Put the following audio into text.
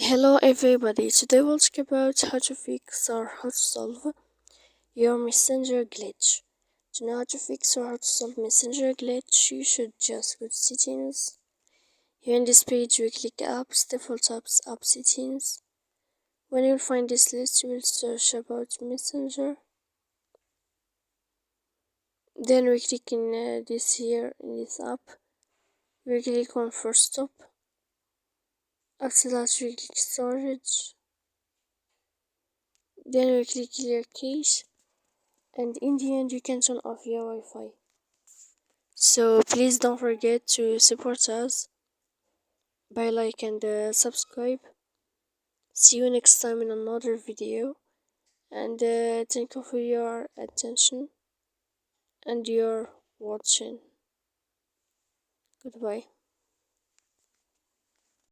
Hello everybody, today we'll talk about how to fix or how to solve your messenger glitch. To know how to fix or how to solve messenger glitch, you should just go to settings. Here in this page we click apps, default apps, app settings. When you'll find this list you will search about messenger. Then we click in this here in this app. We click on force stop. After that we click storage. Then we click clear cache. And in the end you can turn off your Wi-Fi. So please don't forget to support us by like and subscribe. See you next time in another video, and thank you for your attention and your watching. Goodbye.